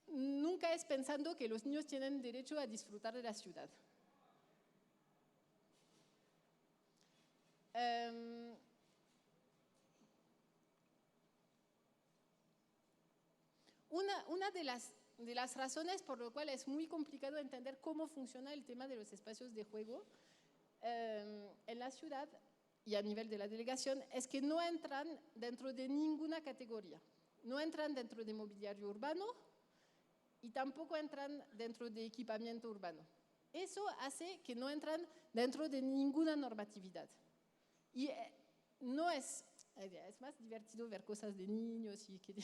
nunca es pensando que los niños tienen derecho a disfrutar de la ciudad. Una de las razones por lo cual es muy complicado entender cómo funciona el tema de los espacios de juego en la ciudad y a nivel de la delegación es que no entran dentro de ninguna categoría. No entran dentro de mobiliario urbano y tampoco entran dentro de equipamiento urbano. Eso hace que no entran dentro de ninguna normatividad. Y no es más divertido ver cosas de niños y que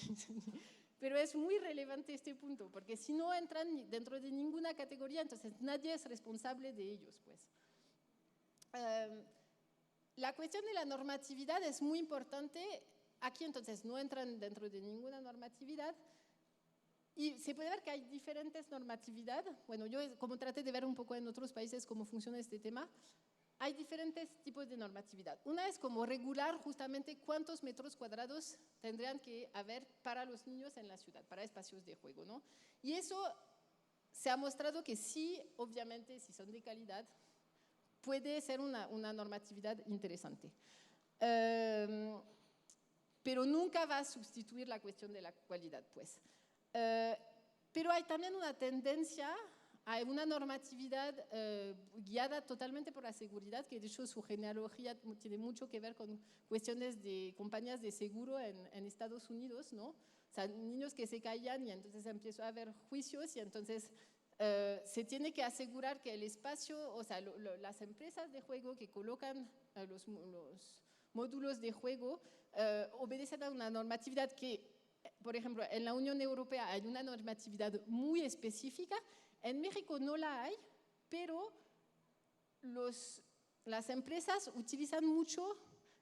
pero es muy relevante este punto, porque si no entran dentro de ninguna categoría, entonces nadie es responsable de ellos, pues. La cuestión de la normatividad es muy importante. Aquí entonces no entran dentro de ninguna normatividad. Y se puede ver que hay diferentes normatividades. Bueno, yo como traté de ver un poco en otros países cómo funciona este tema, hay diferentes tipos de normatividad. Una es como regular justamente cuántos metros cuadrados tendrían que haber para los niños en la ciudad, para espacios de juego, ¿no? Y eso se ha mostrado que sí, obviamente, si son de calidad, puede ser una normatividad interesante. Pero nunca va a sustituir la cuestión de la calidad, pues. Pero hay también una tendencia a una normatividad guiada totalmente por la seguridad, que de hecho su genealogía tiene mucho que ver con cuestiones de compañías de seguro en Estados Unidos, ¿no? O sea, niños que se caían y entonces empezó a haber juicios y entonces se tiene que asegurar que el espacio, o sea, las empresas de juego que colocan los módulos de juego obedecen a una normatividad que, por ejemplo, en la Unión Europea hay una normatividad muy específica. En México no la hay, pero las empresas utilizan mucho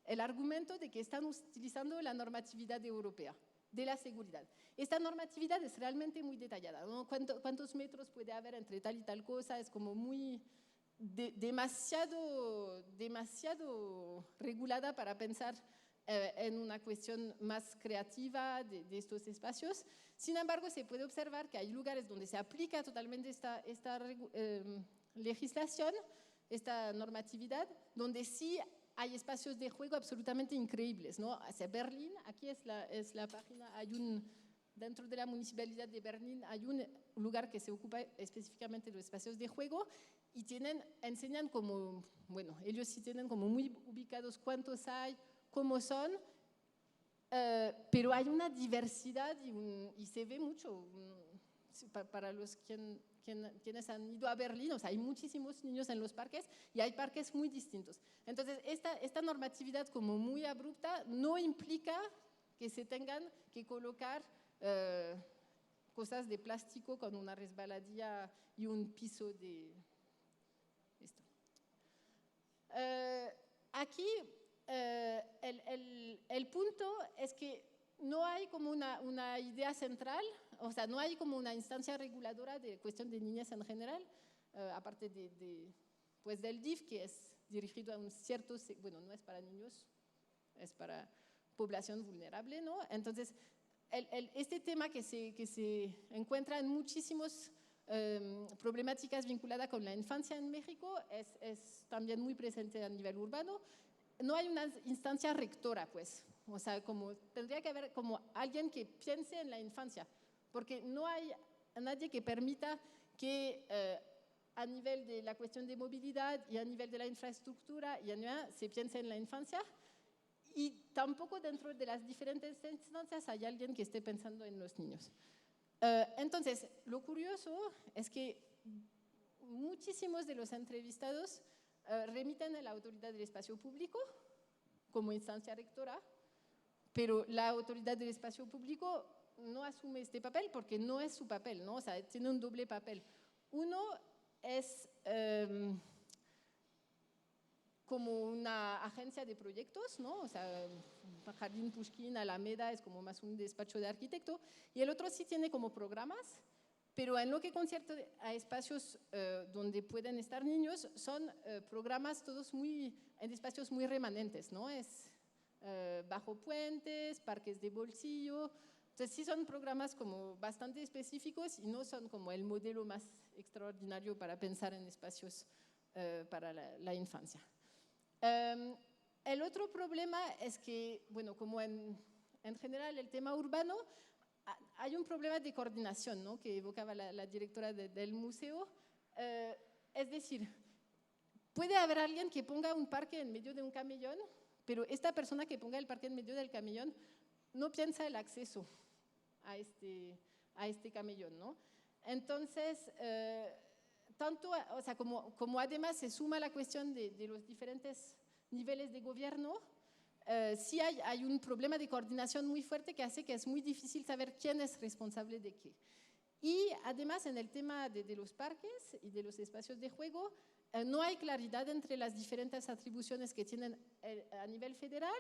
el argumento de que están utilizando la normatividad europea de la seguridad. Esta normatividad es realmente muy detallada, ¿no? ¿Cuántos metros puede haber entre tal y tal cosa? Es como muy demasiado regulada para pensar en una cuestión más creativa de estos espacios. Sin embargo, se puede observar que hay lugares donde se aplica totalmente esta legislación, esta normatividad, donde sí hay espacios de juego absolutamente increíbles, ¿no? Hacia Berlín, aquí es la página, dentro de la municipalidad de Berlín hay un lugar que se ocupa específicamente de los espacios de juego y enseñan como, bueno, ellos sí tienen como muy ubicados cuántos hay, cómo son, pero hay una diversidad y se ve mucho para los quienes han ido a Berlín, o sea, hay muchísimos niños en los parques y hay parques muy distintos. Entonces, esta normatividad como muy abrupta no implica que se tengan que colocar cosas de plástico con una resbaladilla y un piso de esto. Aquí el punto es que no hay como una idea central, o sea, no hay como una instancia reguladora de cuestión de niñez en general, aparte pues del DIF, que es dirigido a un cierto, bueno, no es para niños, es para población vulnerable, ¿no? Entonces, este tema que se encuentra en muchísimas problemáticas vinculadas con la infancia en México es también muy presente a nivel urbano. No hay una instancia rectora, pues, o sea, como tendría que haber como alguien que piense en la infancia, porque no hay nadie que permita que a nivel de la cuestión de movilidad y a nivel de la infraestructura se piense en la infancia, y tampoco dentro de las diferentes instancias hay alguien que esté pensando en los niños. Entonces, lo curioso es que muchísimos de los entrevistados remiten a la autoridad del espacio público como instancia rectora, pero la autoridad del espacio público no asume este papel porque no es su papel, ¿no? O sea, tiene un doble papel. Uno es como una agencia de proyectos, ¿no? O sea, Jardín Pushkin, Alameda es como más un despacho de arquitecto, y el otro sí tiene como programas, pero en lo que concierne a espacios donde pueden estar niños, son programas todos en espacios muy remanentes, ¿no? Es bajo puentes, parques de bolsillo. Entonces sí son programas como bastante específicos y no son como el modelo más extraordinario para pensar en espacios para la infancia. El otro problema es que, bueno, como en general el tema urbano, hay un problema de coordinación, ¿no? Que evocaba la directora del museo. Es decir, puede haber alguien que ponga un parque en medio de un camellón, pero esta persona que ponga el parque en medio del camellón no piensa el acceso a este camellón, ¿no? Entonces, tanto, o sea, como además se suma la cuestión de los diferentes niveles de gobierno, sí hay un problema de coordinación muy fuerte que hace que es muy difícil saber quién es responsable de qué. Y además en el tema de los parques y de los espacios de juego, no hay claridad entre las diferentes atribuciones que tienen a nivel federal,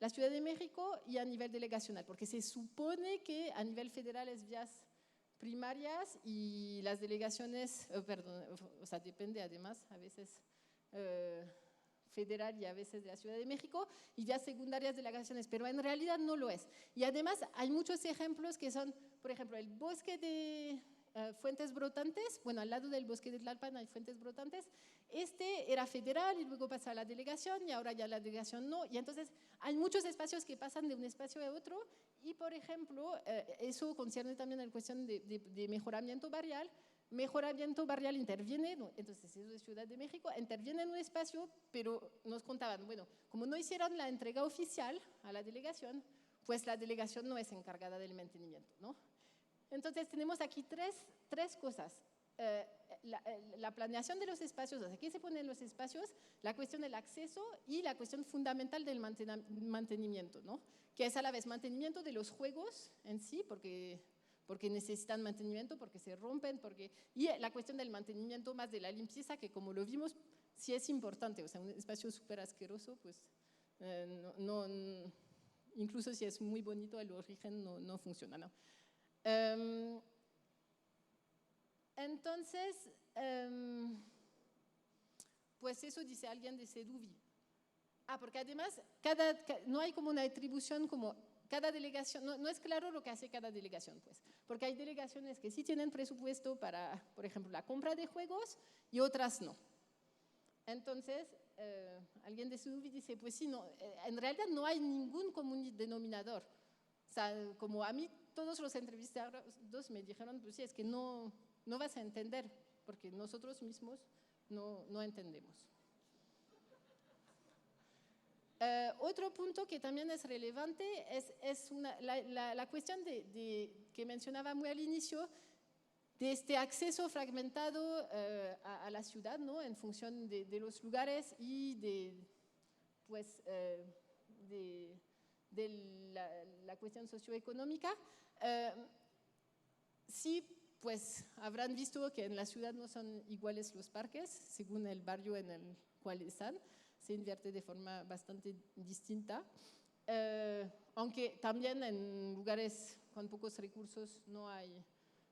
la Ciudad de México y a nivel delegacional, porque se supone que a nivel federal es vías primarias y las delegaciones, perdón, o sea, depende además a veces federal y a veces de la Ciudad de México, y vías secundarias delegaciones, pero en realidad no lo es. Y además hay muchos ejemplos que son, por ejemplo, el bosque de Fuentes Brotantes, bueno, al lado del bosque de Tlalpan hay Fuentes Brotantes, este era federal y luego pasa a la delegación y ahora ya la delegación no, y entonces hay muchos espacios que pasan de un espacio a otro y, por ejemplo, eso concierne también a la cuestión de mejoramiento barrial. Mejoramiento barrial interviene, entonces eso es Ciudad de México, interviene en un espacio, pero nos contaban, bueno, como no hicieron la entrega oficial a la delegación, pues la delegación no es encargada del mantenimiento, ¿no? Entonces tenemos aquí tres cosas. La planeación de los espacios, o sea, ¿qué se pone en los espacios? La cuestión del acceso y la cuestión fundamental del mantenimiento, ¿no? Que es a la vez mantenimiento de los juegos en sí, porque necesitan mantenimiento, porque se rompen, y la cuestión del mantenimiento más de la limpieza, que como lo vimos, sí es importante. O sea, un espacio súper asqueroso, pues incluso si es muy bonito, el origen no funciona, ¿no? Entonces, pues eso dice alguien de Seduvi. Porque además no hay como una atribución como cada delegación, no es claro lo que hace cada delegación, pues, porque hay delegaciones que sí tienen presupuesto para, por ejemplo, la compra de juegos y otras no. Entonces, alguien de Seduvi dice, pues sí, no, en realidad no hay ningún común denominador. O sea, como a mí todos los entrevistados me dijeron, pues sí, es que no vas a entender, porque nosotros mismos no entendemos. Otro punto que también es relevante es la cuestión que mencionaba muy al inicio, de este acceso fragmentado a la ciudad, ¿no? En función de los lugares y de la cuestión socioeconómica. Sí, pues habrán visto que en la ciudad no son iguales los parques, según el barrio en el cual están, se invierte de forma bastante distinta, aunque también en lugares con pocos recursos no hay,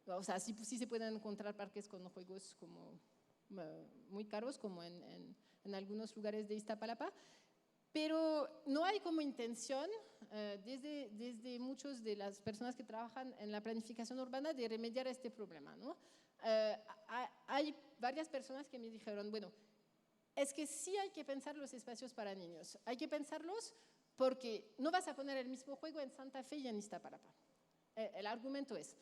o sea, sí se pueden encontrar parques con juegos como muy caros, como en algunos lugares de Iztapalapa, pero no hay como intención desde muchos de las personas que trabajan en la planificación urbana de remediar este problema, ¿no? Hay varias personas que me dijeron, bueno, es que sí hay que pensar los espacios para niños, hay que pensarlos porque no vas a poner el mismo juego en Santa Fe y en Iztapalapa. El argumento es,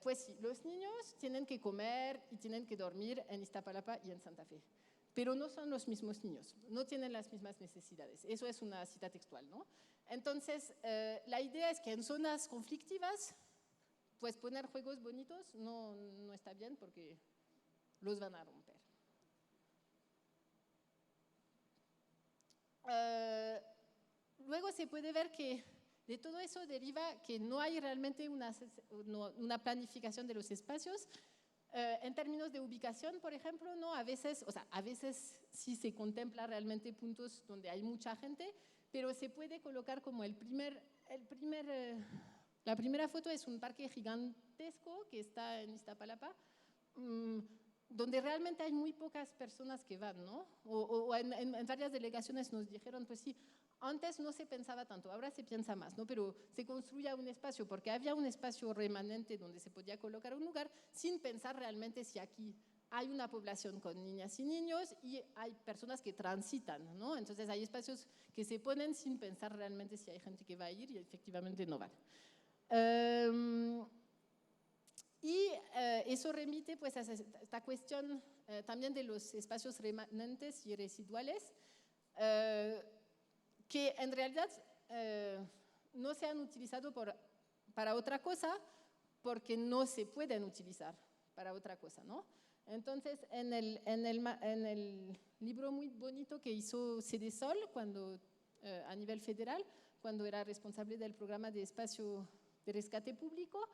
pues sí, los niños tienen que comer y tienen que dormir en Iztapalapa y en Santa Fe, pero no son los mismos niños, no tienen las mismas necesidades. Eso es una cita textual, ¿no? Entonces, la idea es que en zonas conflictivas, pues poner juegos bonitos no está bien porque los van a romper. Luego se puede ver que de todo eso deriva que no hay realmente una planificación de los espacios. En términos de ubicación, por ejemplo, ¿no? A veces sí se contempla realmente puntos donde hay mucha gente, pero se puede colocar como la primera foto es un parque gigantesco que está en Iztapalapa, donde realmente hay muy pocas personas que van, ¿no? O en varias delegaciones nos dijeron, pues sí, antes no se pensaba tanto, ahora se piensa más, ¿no? Pero se construía un espacio, porque había un espacio remanente donde se podía colocar un lugar sin pensar realmente si aquí hay una población con niñas y niños y hay personas que transitan, ¿no? Entonces hay espacios que se ponen sin pensar realmente si hay gente que va a ir y efectivamente no van. Y eso remite pues a esta cuestión también de los espacios remanentes y residuales, que en realidad no se han utilizado para otra cosa porque no se pueden utilizar para otra cosa, ¿no? Entonces, en el libro muy bonito que hizo Cedesol a nivel federal, cuando era responsable del programa de espacio rescate público,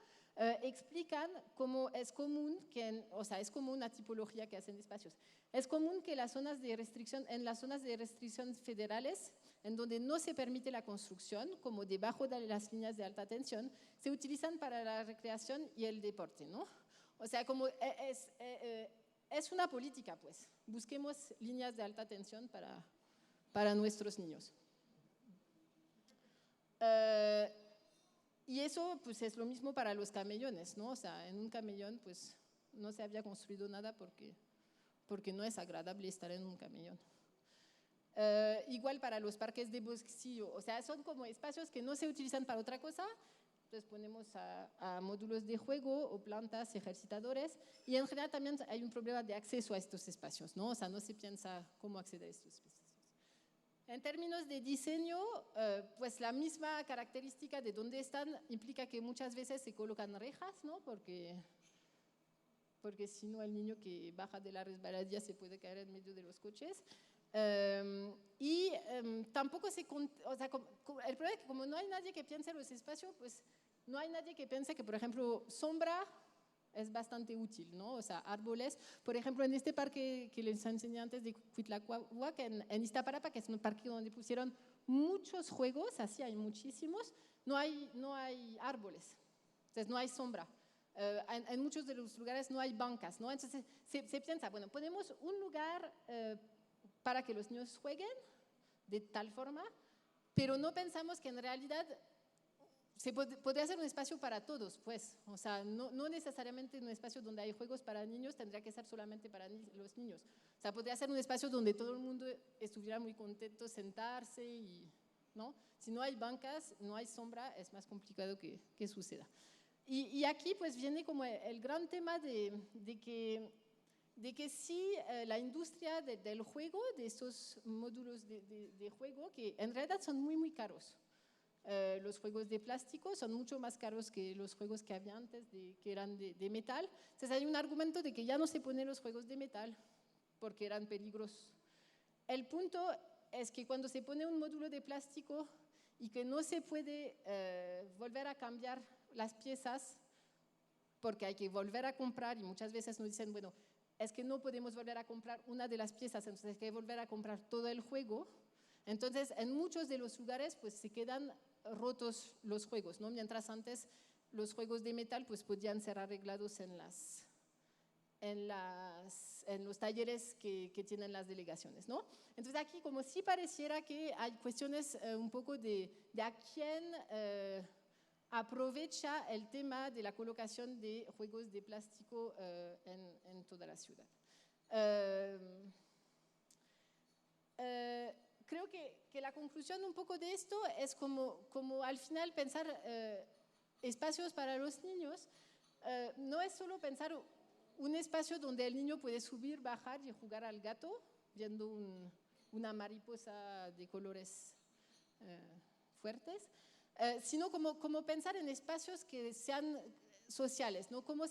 explican cómo es común que, es como una tipología que hacen espacios. Es común que las zonas de restricción, en las zonas de restricción federales, en donde no se permite la construcción, como debajo de las líneas de alta tensión, se utilizan para la recreación y el deporte, ¿no? O sea, como es una política, pues. Busquemos líneas de alta tensión para nuestros niños. Y eso pues es lo mismo para los camellones, ¿no? O sea, en un camellón pues no se había construido nada porque no es agradable estar en un camellón. Igual para los parques de bosquecillo, o sea, son como espacios que no se utilizan para otra cosa, entonces ponemos a módulos de juego o plantas, ejercitadores, y en general también hay un problema de acceso a estos espacios, ¿no? O sea, no se piensa cómo acceder a estos espacios. En términos de diseño, pues la misma característica de dónde están implica que muchas veces se colocan rejas, ¿no? Porque si no el niño que baja de la resbaladilla se puede caer en medio de los coches. Tampoco o sea, el problema es que como no hay nadie que piense en los espacios, pues no hay nadie que piense que, por ejemplo, sombra es bastante útil, ¿no? O sea, árboles. Por ejemplo, en este parque que les enseñé antes de Cuitlacuac, en Iztapalapa, que es un parque donde pusieron muchos juegos, así hay muchísimos, no hay árboles, entonces no hay sombra. En muchos de los lugares no hay bancas, ¿no? Entonces se piensa, bueno, ponemos un lugar para que los niños jueguen de tal forma, pero no pensamos que en realidad podría ser un espacio para todos, pues, o sea, no necesariamente un espacio donde hay juegos para niños tendría que ser solamente para los niños, o sea, podría ser un espacio donde todo el mundo estuviera muy contento sentarse y, ¿no? Si no hay bancas, no hay sombra, es más complicado que suceda. Y aquí pues viene como el gran tema de que sí, la industria del juego, de estos módulos de juego, que en realidad son muy, muy caros. Los juegos de plástico son mucho más caros que los juegos que había antes, que eran de metal. Entonces hay un argumento de que ya no se ponen los juegos de metal porque eran peligrosos. El punto es que cuando se pone un módulo de plástico y que no se puede volver a cambiar las piezas porque hay que volver a comprar, y muchas veces nos dicen, bueno, es que no podemos volver a comprar una de las piezas, entonces hay que volver a comprar todo el juego. Entonces, en muchos de los lugares pues se quedan rotos los juegos, ¿no? Mientras antes los juegos de metal pues podían ser arreglados en los talleres que tienen las delegaciones, ¿no? Entonces aquí como si pareciera que hay cuestiones un poco de a quién aprovecha el tema de la colocación de juegos de plástico en toda la ciudad. Creo que la conclusión un poco de esto es como al final pensar espacios para los niños, no es solo pensar un espacio donde el niño puede subir, bajar y jugar al gato, viendo una mariposa de colores fuertes, sino como pensar en espacios que sean sociales, ¿no? ¿Cómo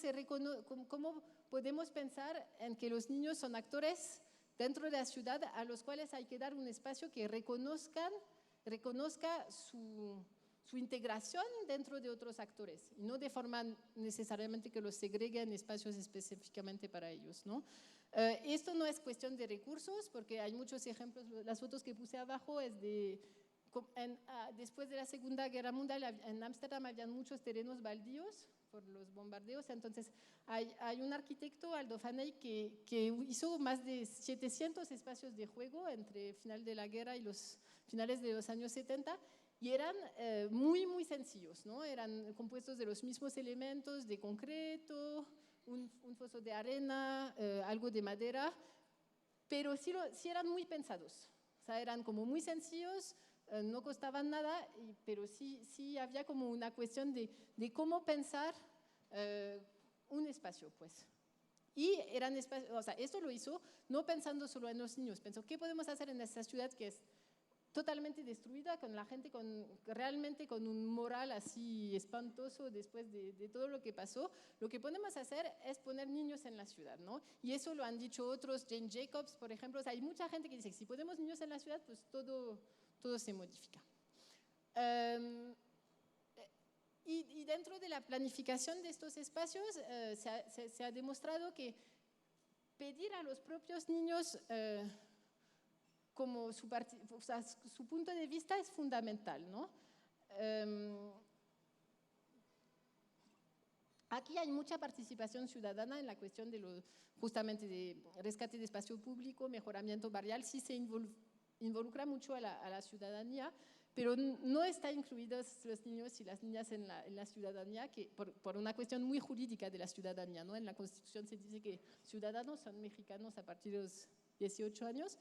podemos pensar en que los niños son actores dentro de la ciudad a los cuales hay que dar un espacio que reconozca su integración dentro de otros actores, y no de forma necesariamente que los segregue en espacios específicamente para ellos, ¿no? Esto no es cuestión de recursos, porque hay muchos ejemplos, las fotos que puse abajo es después de la Segunda Guerra Mundial en Ámsterdam habían muchos terrenos baldíos por los bombardeos, entonces hay un arquitecto, Aldo Faney, que hizo más de 700 espacios de juego entre final de la guerra y los finales de los años 70, y eran muy, muy sencillos, ¿no? Eran compuestos de los mismos elementos, de concreto, un foso de arena, algo de madera, pero sí eran muy pensados, o sea, eran como muy sencillos, no costaban nada, pero sí había como una cuestión de cómo pensar un espacio, pues. Y eran espacios, o sea, esto lo hizo no pensando solo en los niños, pensó, ¿qué podemos hacer en esta ciudad que es totalmente destruida, con la gente realmente con un moral así espantoso después de todo lo que pasó? Lo que podemos hacer es poner niños en la ciudad, ¿no? Y eso lo han dicho otros, Jane Jacobs, por ejemplo. O sea, hay mucha gente que dice, si ponemos niños en la ciudad, pues todo se modifica. Y dentro de la planificación de estos espacios se ha demostrado que pedir a los propios niños como su punto de vista es fundamental, ¿no? Aquí hay mucha participación ciudadana en la cuestión de justamente de rescate de espacio público, mejoramiento barrial, sí se involucra mucho a la ciudadanía, pero no están incluidos los niños y las niñas en la ciudadanía, por una cuestión muy jurídica de la ciudadanía, ¿no? En la Constitución se dice que ciudadanos son mexicanos a partir de los 18 años,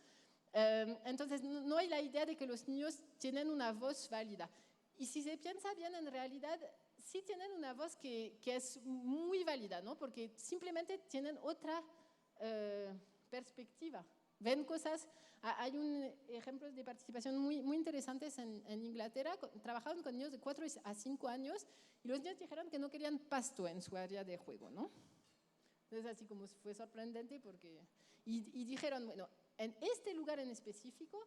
entonces no hay la idea de que los niños tienen una voz válida. Y si se piensa bien, en realidad sí tienen una voz que es muy válida, ¿no? Porque simplemente tienen otra perspectiva. Ven cosas, hay ejemplos de participación muy interesantes en Inglaterra. Trabajaron con niños de 4 a 5 años y los niños dijeron que no querían pasto en su área de juego, ¿no? Entonces así como fue sorprendente porque… Y dijeron, bueno, en este lugar en específico,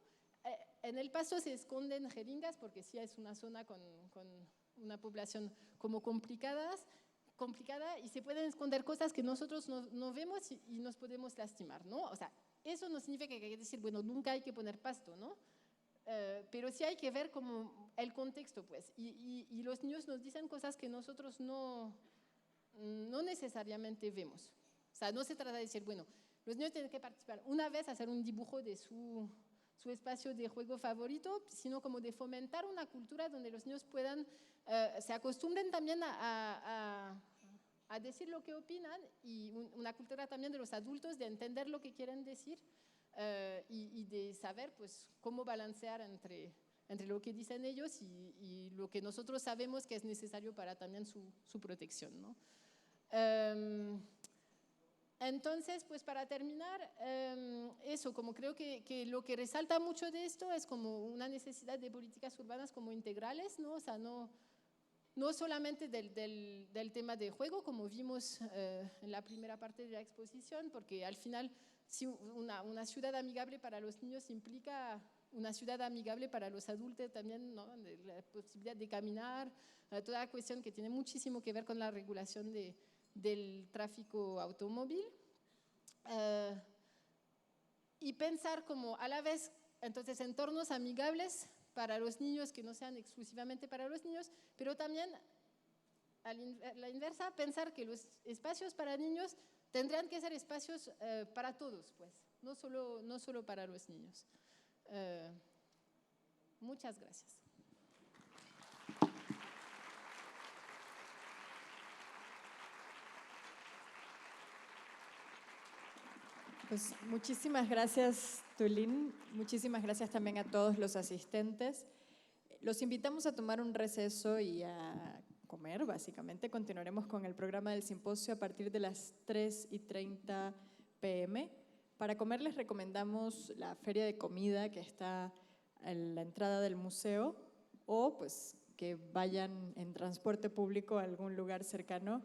en el pasto se esconden jeringas porque sí es una zona con una población como complicada y se pueden esconder cosas que nosotros no vemos y nos podemos lastimar, ¿no? O sea, eso no significa que hay que decir, bueno, nunca hay que poner pasto, ¿no? Pero sí hay que ver como el contexto, pues. Y los niños nos dicen cosas que nosotros no necesariamente vemos. O sea, no se trata de decir, bueno, los niños tienen que participar una vez, hacer un dibujo de su espacio de juego favorito, sino como de fomentar una cultura donde los niños puedan, se acostumbren también a decir lo que opinan y una cultura también de los adultos de entender lo que quieren decir y de saber pues cómo balancear entre lo que dicen ellos y lo que nosotros sabemos que es necesario para también su protección, ¿no? Entonces, pues para terminar, eso, como creo que lo que resalta mucho de esto es como una necesidad de políticas urbanas como integrales, ¿no? O sea, no solamente del tema de juego, como vimos en la primera parte de la exposición, porque al final si una ciudad amigable para los niños implica una ciudad amigable para los adultos también, ¿no? La posibilidad de caminar, toda la cuestión que tiene muchísimo que ver con la regulación del tráfico automóvil, y pensar como a la vez, entonces, entornos amigables para los niños que no sean exclusivamente para los niños, pero también a la inversa, pensar que los espacios para niños tendrán que ser espacios para todos, pues, no solo para los niños. Muchas gracias. Pues muchísimas gracias, Tulín. Muchísimas gracias también a todos los asistentes. Los invitamos a tomar un receso y a comer, básicamente. Continuaremos con el programa del simposio a partir de las 3:30 p.m. Para comer les recomendamos la feria de comida que está en la entrada del museo o pues que vayan en transporte público a algún lugar cercano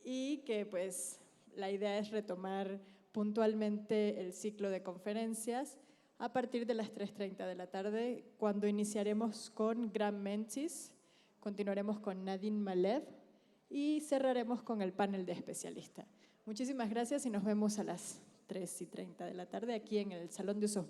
y que pues la idea es retomar puntualmente el ciclo de conferencias a partir de las 3:30 de la tarde, cuando iniciaremos con Graham Mencz, continuaremos con Nadine Malev y cerraremos con el panel de especialistas. Muchísimas gracias y nos vemos a las 3:30 de la tarde aquí en el Salón de Usos